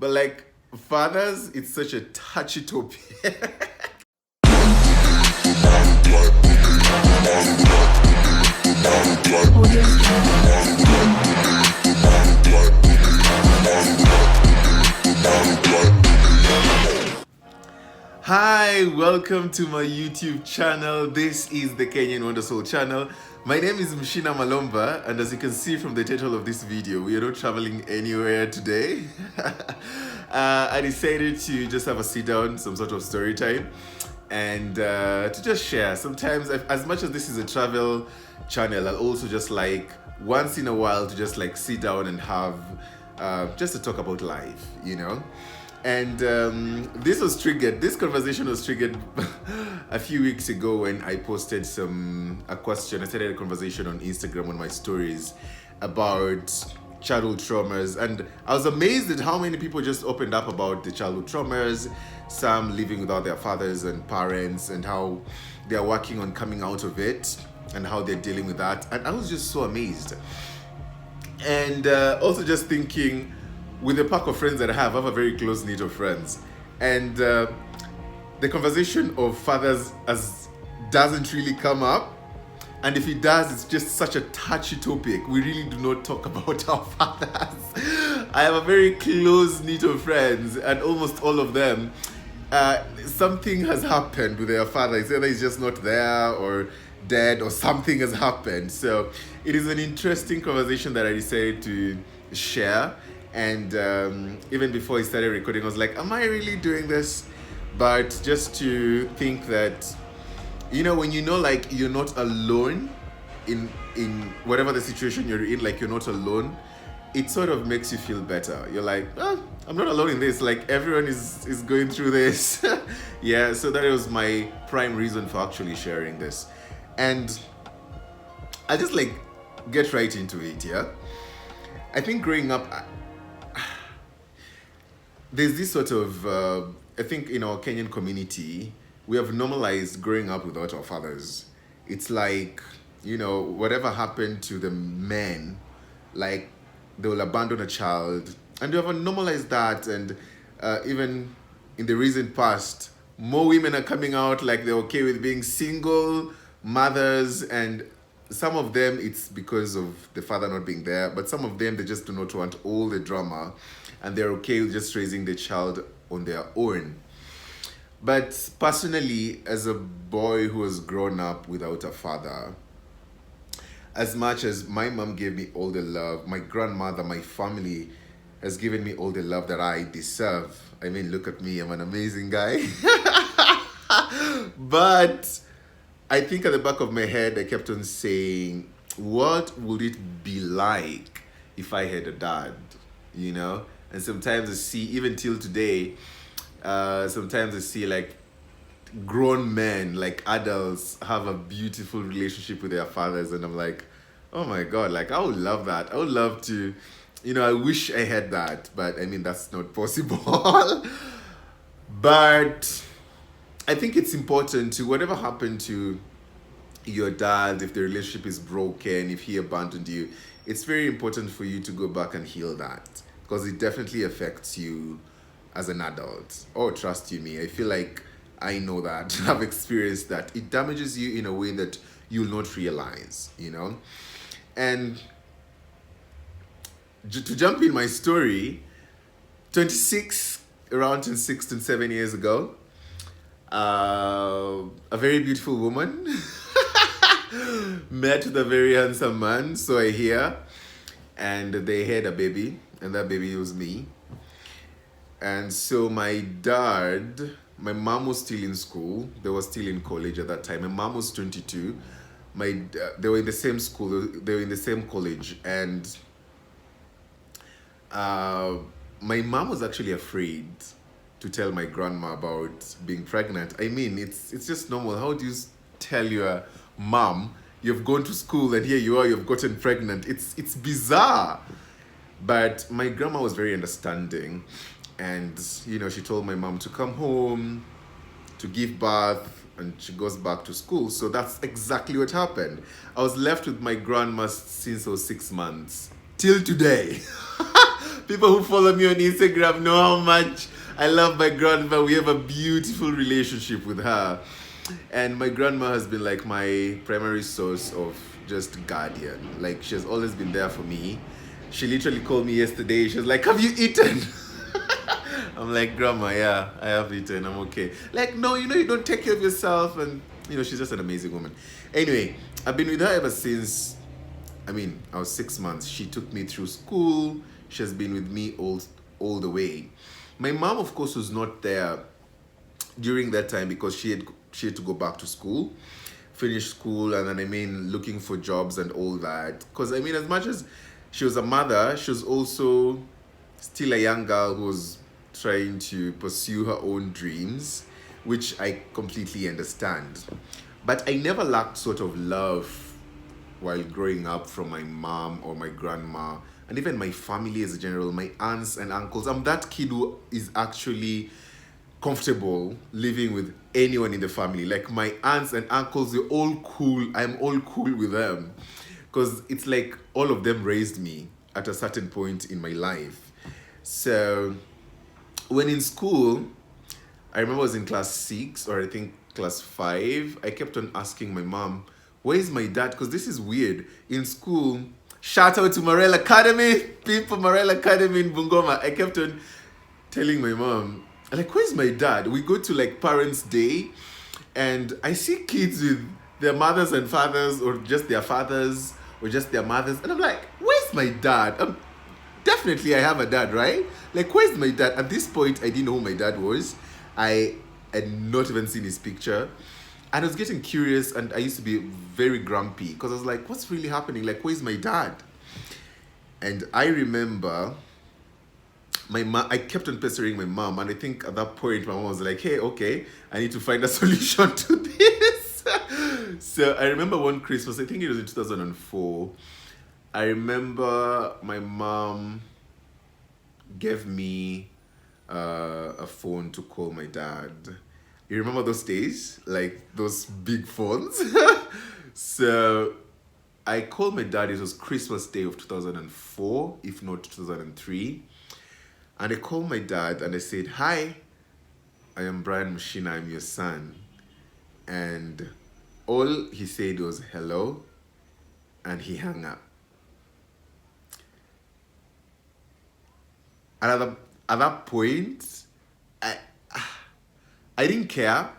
But like fathers, it's such a touchy topic. Hi, welcome to my YouTube channel. This is the Kenyan Wonder Soul channel. My name is Mshina Malomba, and as you can see from the title of this video, we are not traveling anywhere today. I decided to just have a sit down, some sort of story time, and to just share. Sometimes, as much as this is a travel channel, I'll also just like once in a while to just like sit down and have just to talk about life, you know. And this conversation was triggered a few weeks ago when I posted a question. I started a conversation on Instagram on my stories about childhood traumas. And I was amazed at how many people just opened up about the childhood traumas, some living without their fathers and parents, and how they're working on coming out of it and how they're dealing with that. And I was just so amazed. And also just thinking, with the pack of friends that I have a very close knit of friends, and the conversation of fathers doesn't really come up, and if it does, it's just such a touchy topic. We really do not talk about our fathers. I have a very close knit of friends, and almost all of them, something has happened with their father. It's either he's just not there or dead or something has happened. So it is an interesting conversation that I decided to share. And even before I started recording, I was like, am I really doing this? But just to think that, you know, when you know like you're not alone in whatever the situation you're in, like you're not alone, it sort of makes you feel better. You're like, oh, I'm not alone in this. Like everyone is going through this. Yeah, so that was my prime reason for actually sharing this. And I just like get right into it, yeah? I think growing up, there's this sort of, I think in our Kenyan community, we have normalized growing up without our fathers. It's like, you know, whatever happened to the men, like they will abandon a child. And we have normalized that. And even in the recent past, more women are coming out like they're okay with being single mothers. And some of them, it's because of the father not being there. But some of them, they just do not want all the drama. And they're okay with just raising the child on their own. But personally, as a boy who has grown up without a father, as much as my mom gave me all the love, my grandmother, my family has given me all the love that I deserve. I mean, look at me, I'm an amazing guy. But I think at the back of my head, I kept on saying, what would it be like if I had a dad, you know? And sometimes I see, even till today, sometimes I see like grown men, like adults, have a beautiful relationship with their fathers. And I'm like, oh my God, like I would love that. I would love to, you know, I wish I had that. But I mean, that's not possible. But I think it's important to, whatever happened to your dad, if the relationship is broken, if he abandoned you, it's very important for you to go back and heal that. Because it definitely affects you as an adult. Oh, trust you me, I feel like I know that. I've experienced that. It damages you in a way that you'll not realize, you know? And to jump in my story, around 26 and 7 years ago, a very beautiful woman met with a very handsome man, so I hear, and they had a baby. And that baby was me. And so my mom was still in school. They were still in college at that time. My mom was 22. They were in the same school. They were in the same college. And my mom was actually afraid to tell my grandma about being pregnant. I mean, it's just normal. How do you tell your mom you've gone to school and here you are, you've gotten pregnant? It's bizarre. But my grandma was very understanding, and you know, she told my mom to come home to give birth, and she goes back to school. So that's exactly what happened. I was left with my grandma since I was 6 months till today. People who follow me on Instagram know how much I love my grandma. We have a beautiful relationship with her. And my grandma has been like my primary source of just guardian. Like, she has always been there for me. She literally called me yesterday. She was like, "Have you eaten?" I'm like, "Grandma, yeah, I have eaten. I'm okay." Like, "No, you don't take care of yourself." And, she's just an amazing woman. Anyway, I've been with her ever since, I was 6 months. She took me through school. She has been with me all the way. My mom, of course, was not there during that time because she had to go back to school, finish school, and then, looking for jobs and all that. Because, as much as she was a mother, she was also still a young girl who was trying to pursue her own dreams, which I completely understand. But I never lacked sort of love while growing up from my mom or my grandma, and even my family as a general, my aunts and uncles. I'm that kid who is actually comfortable living with anyone in the family. Like, my aunts and uncles, they're all cool. I'm all cool with them because it's like all of them raised me at a certain point in my life. So when in school, I remember I was in class 6 or I think class 5. I kept on asking my mom, "Where is my dad?" Because this is weird. In school, shout out to Morel Academy, people, Morel Academy in Bungoma. I kept on telling my mom, like, "Where's my dad?" We go to like Parents' Day and I see kids with their mothers and fathers, or just their fathers, or just their mothers. And I'm like, "Where's my dad?" Definitely I have a dad, right? Like, where's my dad? At this point, I didn't know who my dad was. I had not even seen his picture. And I was getting curious, and I used to be very grumpy because I was like, what's really happening? Like, where's my dad? And I remember my mom, I kept on pestering my mom, and I think at that point my mom was like, "Hey, okay, I need to find a solution to this." So I remember one Christmas, I think it was in 2004, I remember my mom gave me a phone to call my dad. You remember those days? Like those big phones? So I called my dad. It was Christmas Day of 2004, if not 2003. And I called my dad and I said, "Hi, I am Brian Mushina. I'm your son." And all he said was hello, and he hung up. And at that point, I didn't care.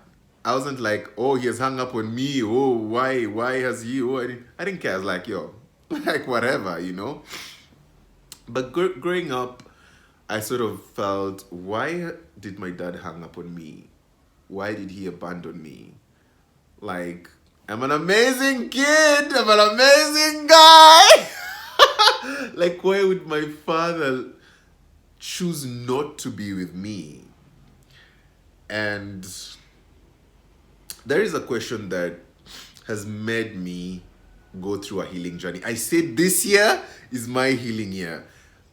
I wasn't like, "Oh, he has hung up on me. Oh, why has he?" Oh, I didn't care. I was like, "Yo, like whatever, you know." But growing up, I sort of felt, why did my dad hang up on me? Why did he abandon me? Like, I'm an amazing kid. I'm an amazing guy. Like, why would my father choose not to be with me? And there is a question that has made me go through a healing journey. I said this year is my healing year.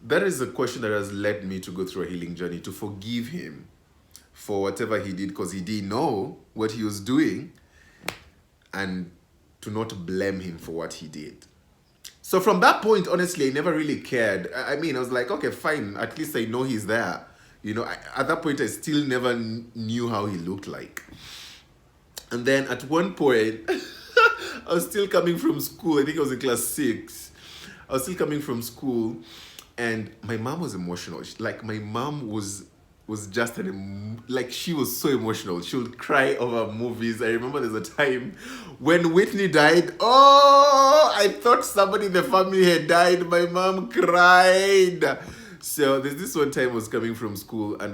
That is a question that has led me to go through a healing journey, to forgive him for whatever he did, because he didn't know what he was doing, and to not blame him for what he did. So from that point, honestly, I never really cared. I was like, okay, fine. At least I know he's there. At that point, I still never knew how he looked like. And then at one point, I was still coming from school. I think I was in class 6. I was still coming from school, and my mom was emotional. Like, my mom was just she was so emotional. She would cry over movies. I remember there's a time when Whitney died. Oh, I thought somebody in the family had died. My mom cried. So there's this one time I was coming from school, and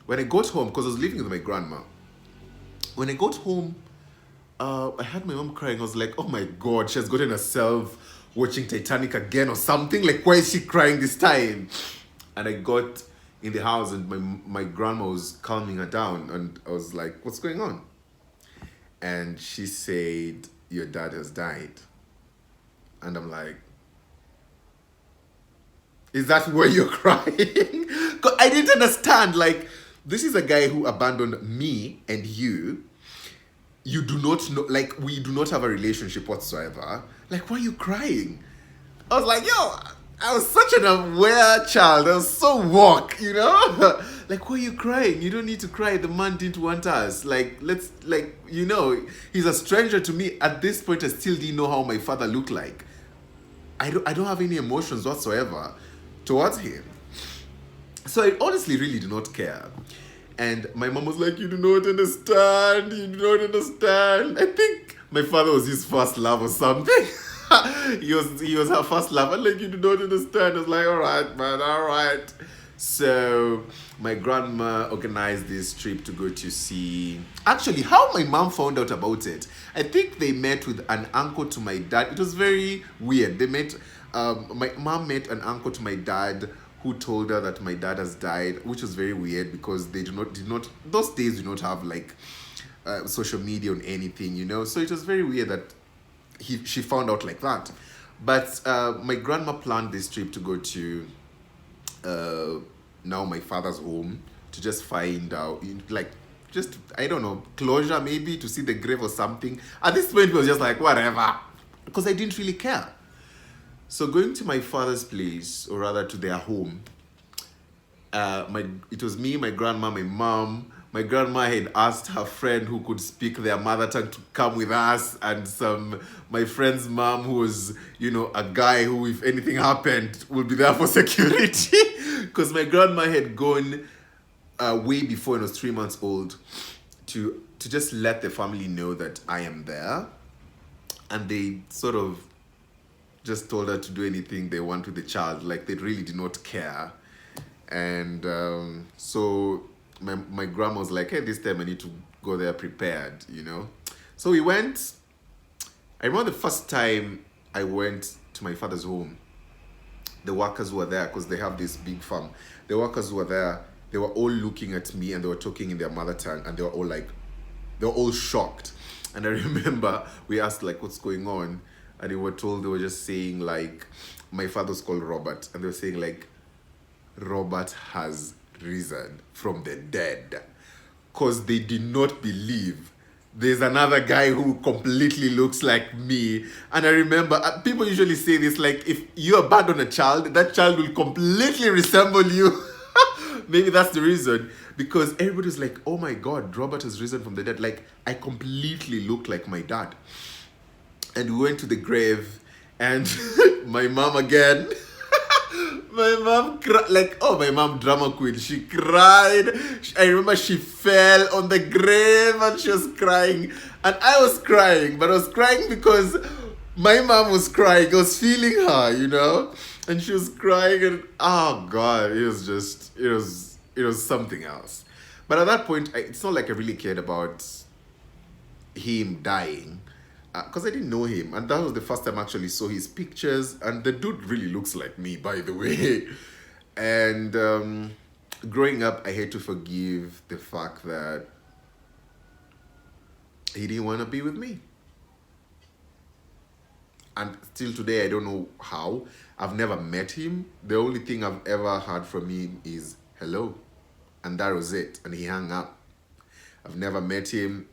when I got home, because I was living with my grandma, when I got home, I had my mom crying. I was like, oh my God, she has gotten herself watching Titanic again or something. Like, why is she crying this time? And I got in the house, and my grandma was calming her down, and I was like, what's going on? And she said, your dad has died. And I'm like, is that why you're crying? 'Cause I didn't understand. Like, this is a guy who abandoned me and you. You do not know, like, we do not have a relationship whatsoever. Like, why are you crying? I was like, yo, I was such an aware child. I was so woke, you know? Like, why are you crying? You don't need to cry. The man didn't want us. Like, let's, like, you know, he's a stranger to me. At this point, I still didn't know how my father looked like. I don't have any emotions whatsoever towards him. So I honestly really do not care. And my mom was like, you do not understand. You do not understand. I think my father was his first love or something. He was her first love. And like, you do not understand. I was like, all right, man, all right. So my grandma organized this trip to go to see. Actually, how my mom found out about it, I think they met with an uncle to my dad. It was very weird. They met. My mom met an uncle to my dad who told her that my dad has died, which was very weird because they did not those days do not have like social media or anything, you know. So it was very weird that she found out like that. But my grandma planned this trip to go to uh, now my father's home to just find out, like, just, I don't know, closure maybe, to see the grave or something. At this point, it was just like, whatever, because I didn't really care. So going to my father's place, or rather to their home, it was me, my grandma, my mom. My grandma had asked her friend who could speak their mother tongue to come with us, and my friend's mom, who was, you know, a guy who, if anything happened, would be there for security. Because my grandma had gone way before, and was 3 months old, to just let the family know that I am there, and they sort of just told her to do anything they want with the child. Like, they really did not care. And so my grandma was like, hey, this time I need to go there prepared, you know. So we went. I remember the first time I went to my father's home, the workers were there because they have this big farm. The workers were there. They were all looking at me, and they were talking in their mother tongue, and they were all shocked. And I remember we asked, like, what's going on? And they were just saying, like, my father's called Robert, and they were saying, like, Robert has risen from the dead. Because they did not believe there's another guy who completely looks like me. And I remember, people usually say this, like, if you abandon a child, that child will completely resemble you. Maybe that's the reason. Because everybody's like, oh my God, Robert has risen from the dead. Like, I completely look like my dad. And we went to the grave, and my mom again. My mom like, oh, my mom, drama queen. She cried. I remember she fell on the grave and she was crying. And I was crying, but I was crying because my mom was crying. I was feeling her, you know? And she was crying, and oh God, it was something else. But at that point, it's not like I really cared about him dying, because I didn't know him, and that was the first time I actually saw his pictures, and the dude really looks like me, by the way. And growing up, I had to forgive the fact that he didn't want to be with me. And still today, I don't know how. I've never met him. The only thing I've ever heard from him is hello, and that was it, and he hung up. I've never met him.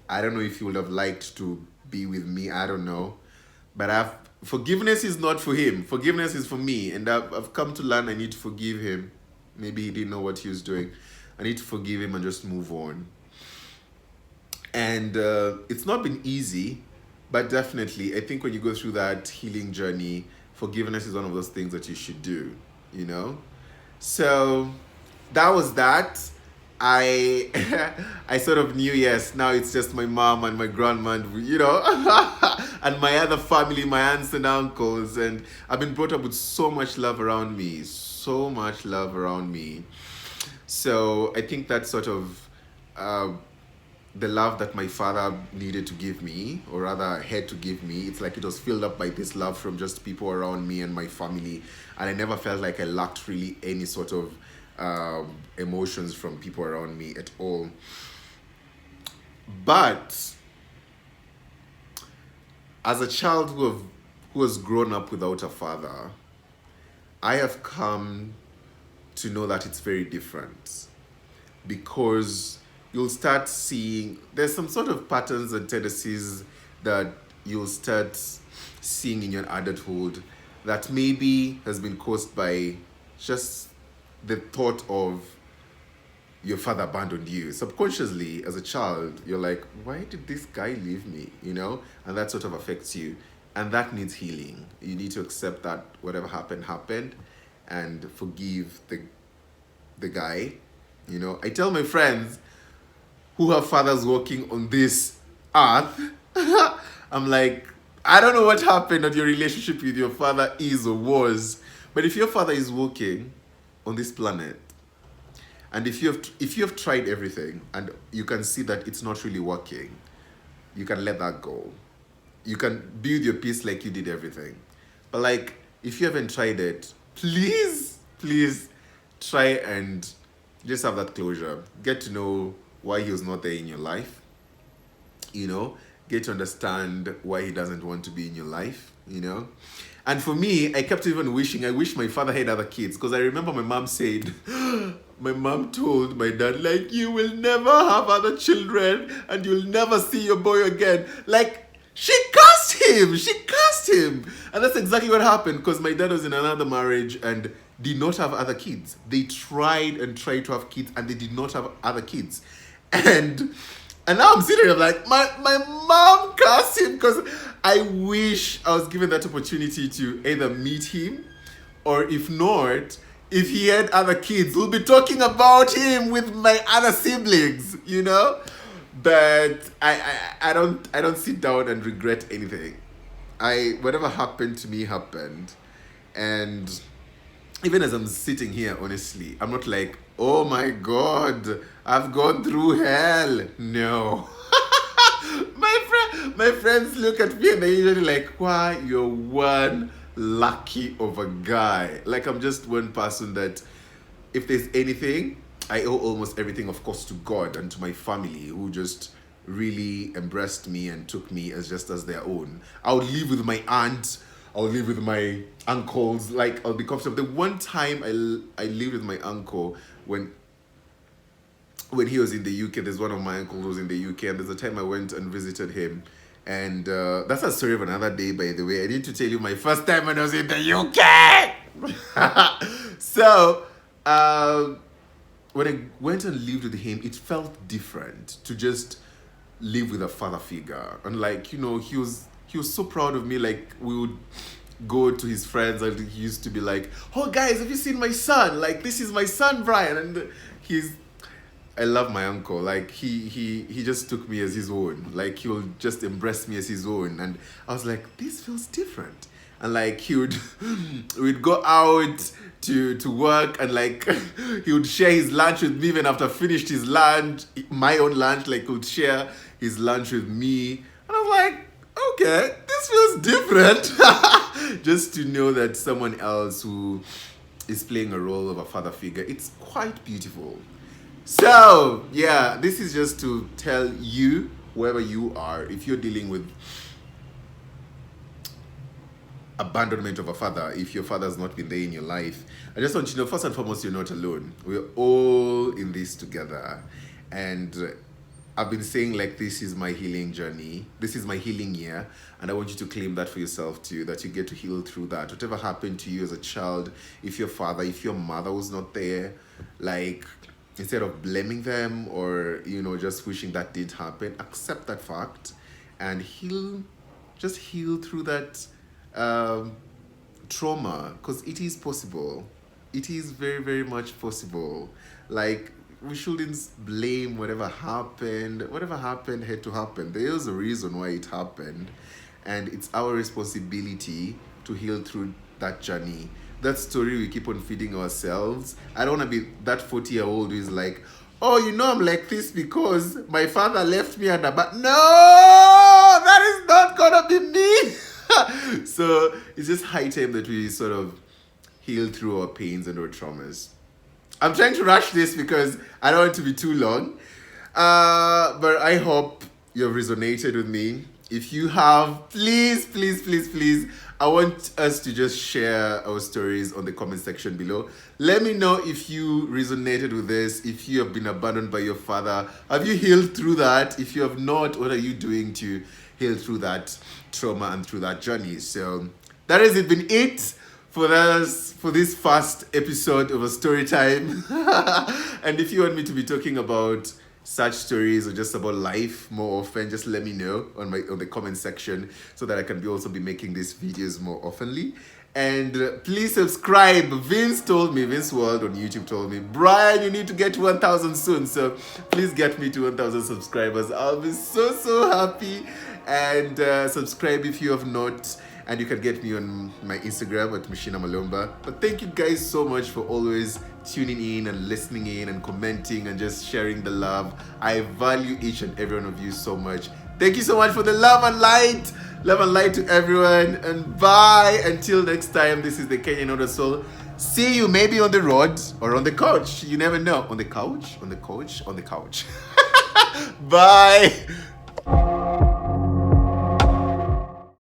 I don't know if he would have liked to be with me. I don't know. But forgiveness is not for him. Forgiveness is for me. And I've come to learn I need to forgive him. Maybe he didn't know what he was doing. I need to forgive him and just move on. And it's not been easy, but definitely, I think when you go through that healing journey, forgiveness is one of those things that you should do, you know? So that was that. I I sort of knew, yes, now it's just my mom and my grandma, and, you know, and my other family, my aunts and uncles. And I've been brought up with so much love around me, so much love around me. So I think that's sort of the love that my father needed to give me, or rather had to give me. It's like it was filled up by this love from just people around me and my family. And I never felt like I lacked really any sort of emotions from people around me at all. But as a child who has grown up without a father, I have come to know that it's very different, because you'll start seeing there's some sort of patterns and tendencies that you'll start seeing in your adulthood. that maybe has been caused by just the thought of your father abandoned you. Subconsciously, as a child, you're like, why did this guy leave me? You know? And that sort of affects you. And that needs healing. You need to accept that whatever happened, happened, and forgive the guy. You know, I tell my friends who have fathers walking on this earth, I'm like, I don't know what happened, that your relationship with your father is or was, but if your father is walking on this planet, and if you have tried everything and you can see that it's not really working, you can let that go. You can build your peace like you did everything. But like, if you haven't tried it, please try and just have that closure. Get to know why he was not there in your life. You know, get to understand why he doesn't want to be in your life, you know. And for me, I kept even wishing, I wish my father had other kids, because I remember my mom said, my mom told my dad, like, you will never have other children and you'll never see your boy again. Like, she cursed him. And that's exactly what happened, because my dad was in another marriage and did not have other kids. They tried to have kids and they did not have other kids. And now I'm sitting here like, my mom cursed him, because I wish I was given that opportunity to either meet him, or if not, if he had other kids, we'll be talking about him with my other siblings, you know? But I don't sit down and regret anything. Whatever happened to me happened. And even as I'm sitting here, honestly, I'm not like, oh my God, I've gone through hell. No. My friends look at me and they usually like, why, you're one lucky of a guy. Like, I'm just one person that, if there's anything, I owe almost everything, of course, to God and to my family, who just really embraced me and took me as just as their own. I'll live with my aunt, I'll live with my uncles, like, I'll be comfortable. The one time I lived with my uncle when he was in the UK. There's one of my uncles who was in the UK, and there's a time I went and visited him. And that's a story of another day, by the way. I need to tell you my first time when I was in the UK. So, when I went and lived with him, it felt different to just live with a father figure. And like, you know, he was so proud of me. Like, we would go to his friends and he used to be like, oh guys, have you seen my son? Like, this is my son, Brian. And I love my uncle. Like, he just took me as his own. Like, he will just embrace me as his own. And I was like, this feels different. And like, we'd go out to work, and like, he would share his lunch with me. Even after I finished his lunch, my own lunch, like, he would share his lunch with me. And I'm like, okay, this feels different. Just to know that someone else who is playing a role of a father figure, it's quite beautiful. So, yeah, this is just to tell you, wherever you are, if you're dealing with abandonment of a father, if your father has not been there in your life, I just want you to know, first and foremost, you're not alone. We're all in this together. And I've been saying, like, this is my healing journey. This is my healing year. And I want you to claim that for yourself too, that you get to heal through that. Whatever happened to you as a child, if your father, if your mother was not there, like, instead of blaming them or, you know, just wishing that didn't happen, accept that fact and just heal through that trauma, because it is possible. It is very, very much possible. Like, we shouldn't blame whatever happened. Whatever happened had to happen. There's a reason why it happened, and it's our responsibility to heal through that journey. That story we keep on feeding ourselves. I don't want to be that 40-year-old who is like, oh, you know, I'm like this because my father left me and but no, that is not gonna be me. So it's just high time that we sort of heal through our pains and our traumas. I'm trying to rush this because I don't want it to be too long. But I hope you've resonated with me. If you have, please, I want us to just share our stories on the comment section below. Let me know if you resonated with this, if you have been abandoned by your father. Have you healed through that? If you have not, what are you doing to heal through that trauma and through that journey? So that has been it for us for this first episode of a story time. And if you want me to be talking about such stories or just about life more often, just let me know on the comment section so that I can also be making these videos more oftenly. And please subscribe. Vince World on YouTube told me, Brian, you need to get to 1,000 soon. So please get me to 1,000 subscribers. I'll be so happy. And subscribe if you have not. And you can get me on my Instagram at Mshina Malomba. But thank you guys so much for always tuning in and listening in and commenting and just sharing the love. I value each and every one of you so much. Thank you so much for the love and light. Love and light to everyone. And bye. Until next time, this is the Kenyan Order Soul. See you maybe on the road or on the couch. You never know. On the couch, on the couch, on the couch. Bye.